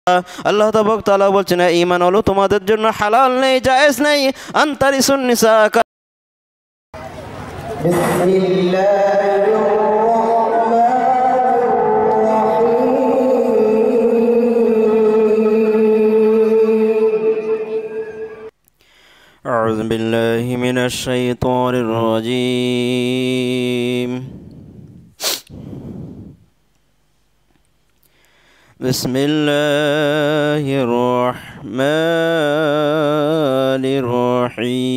আল্লাহ তাআলা বলছেন ঈমান হলো তোমাদের জন্য হালাল নেই, জায়েজ নেই আনতারিসুন নিসা। أعوذ بالله من الشيطان الرجيم. بسم الله الرحمن الرحيم.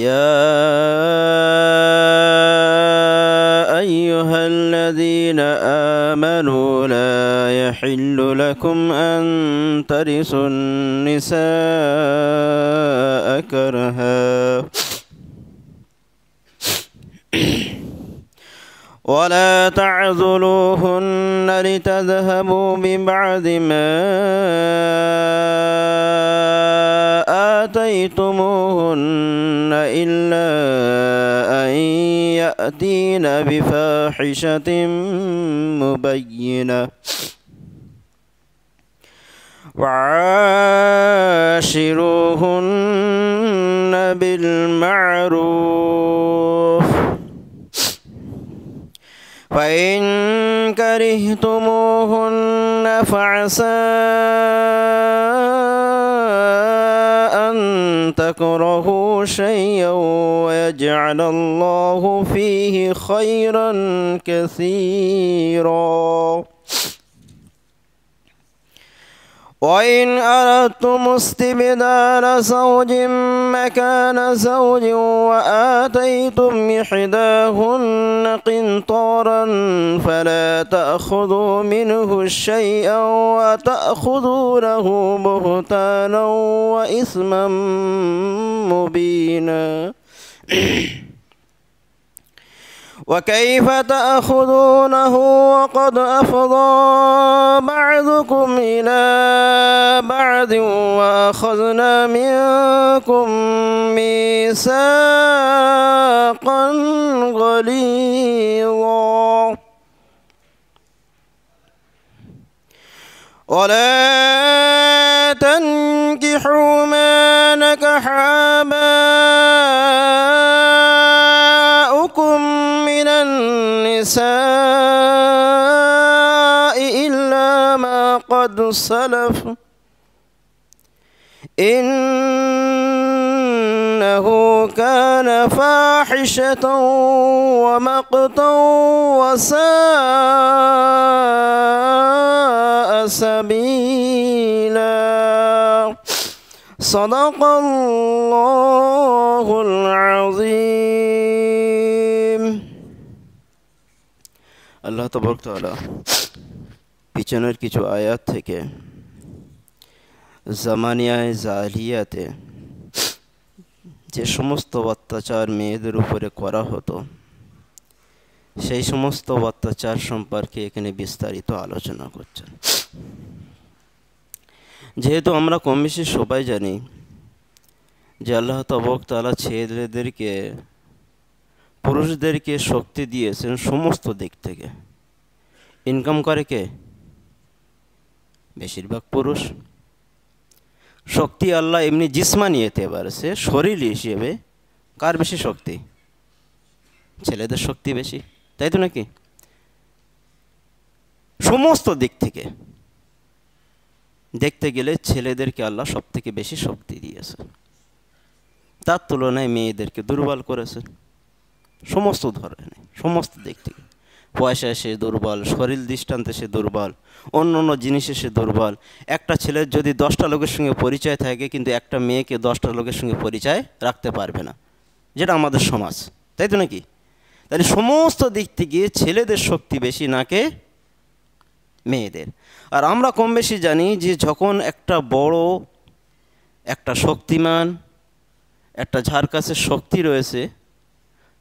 يا أيها الذين آمنوا لا يحل لكم أن ترثوا النساء كرها ولا تعذلوهن لتذهبوا ببعض ما آتيتموهن إلا أن يأتين بفاحشة مبينة وعاشروهن بالمعروف فإن كرهتموهن فعسى أن تكرهوا شيئا ويجعل الله فيه خيرا كثيرا. وإن أردتم استبدال زوج مكان زوج وآتيتم إحداهن قنطارا فلا تأخذوا منه شيئا وتأخذونه بهتانا وإثما مبينا. وكيف تأخذونه وقد أفضى بعضكم إلى بعض وأخذنا منكم ميثاقا غليظا. ولا تنكحوا ما نكح آباؤكم من النساء إلا ما قد سلف إنه كان فاحشة ومقتا وساء سبيلا. صدق الله العظيم. আল্লাহ তাবারক তাআলা পিছনের কিছু আয়াত থেকে জামানিয়ায় জাহিলিয়াতে যে সমস্ত অত্যাচার মেয়েদের উপরে করা হতো সেই সমস্ত অত্যাচার সম্পর্কে এখানে বিস্তারিত আলোচনা করছেন। যেহেতু আমরা কম বেশি সবাই জানি যে আল্লাহ তাবারক তাআলা ছেলেদেরকে পুরুষদেরকে শক্তি দিয়েছেন সমস্ত দিক থেকে। ইনকাম করে কে? বেশিরভাগ পুরুষ। শক্তি আল্লাহ এমনি জিসমানি এতেবারে সে শরীর হিসেবে কার বেশি শক্তি? ছেলেদের শক্তি বেশি, তাই তো নাকি? সমস্ত দিক থেকে দেখতে গেলে ছেলেদেরকে আল্লাহ সব থেকে বেশি শক্তি দিয়েছে, তার তুলনায় মেয়েদেরকে দুর্বল করেছে সমস্ত ধরনের, সমস্ত দিক থেকে। পয়সায় সে দুর্বল, শরীর দৃষ্টান্তে সে দুর্বল, অন্য অন্য জিনিসে সে দুর্বল। একটা ছেলের যদি 10টা লোকের সঙ্গে পরিচয় থাকে কিন্তু একটা মেয়েকে 10টা লোকের সঙ্গে পরিচয় রাখতে পারবে না, যেটা আমাদের সমাজ, তাই তো নাকি? তাহলে সমস্ত দিক থেকে ছেলেদের শক্তি বেশি নাকি মেয়েদের। আর আমরা কম বেশি জানি যে যখন একটা বড়, একটা শক্তিমান, একটা যার কাছে শক্তি রয়েছে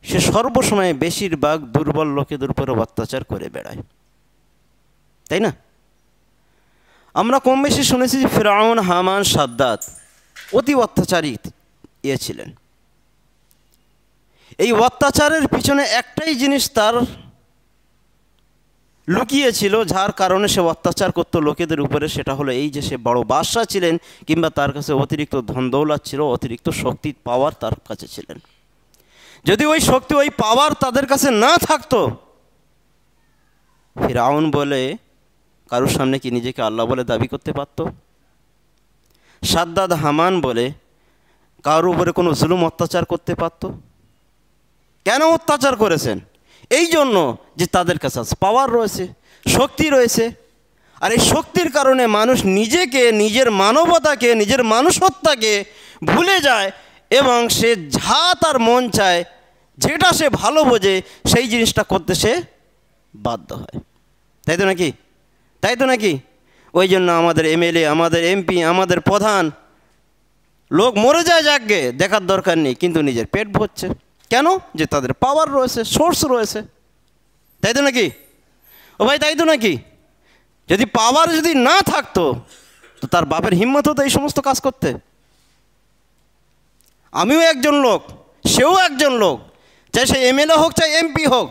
সে সর্বসময় বেশিরভাগ দুর্বল লোকেদের উপরে অত্যাচার করে বেড়ায়, তাই না? আমরা কম বেশি শুনেছি যে ফিরআউন, হামান, সাদ্দাত অতি অত্যাচারী ছিলেন। এই অত্যাচারের পিছনে একটাই জিনিস তার লুকিয়েছিল, যার কারণে সে অত্যাচার করতো লোকেদের উপরে, সেটা হলো এই যে সে বড় বাদশাহ ছিলেন, কিংবা তার কাছে অতিরিক্ত ধন দৌলত ছিল, অতিরিক্ত শক্তি পাওয়ার তার কাছে ছিলেন। যদি ওই শক্তি, ওই পাওয়ার তাদের কাছে না থাকতো, ফিরআউন বলে কারোর সামনে কি নিজেকে আল্লাহ বলে দাবি করতে পারত? সাদ্দাদ হামান বলে কারোর উপরে কোনো জুলুম অত্যাচার করতে পারত? কেন অত্যাচার করেছেন? এই জন্য যে তাদের কাছে পাওয়ার রয়েছে, শক্তি রয়েছে। আর এই শক্তির কারণে মানুষ নিজেকে, নিজের মানবতাকে, নিজের মানুষত্বকে ভুলে যায় এবং সে যা তার মন চায়, যেটা সে ভালো বোঝে, সেই জিনিসটা করতে সে বাধ্য হয়। তাই তো নাকি? তাই তো নাকি? ওই জন্য আমাদের এমএলএ, আমাদের এমপি, আমাদের প্রধান, লোক মরে যায় যাকগে, দেখার দরকার নেই, কিন্তু নিজের পেট ভরছে। কেন? যে তাদের পাওয়ার রয়েছে, সোর্স রয়েছে। তাই তো নাকি? ও ভাই, তাই তো নাকি? যদি পাওয়ার যদি না থাকতো, তো তার বাপের হিম্মত হতো এই সমস্ত কাজ করতে? আমিও একজন লোক, সেও একজন লোক, চাই সে এমএলএ হোক, চাই এমপি হোক,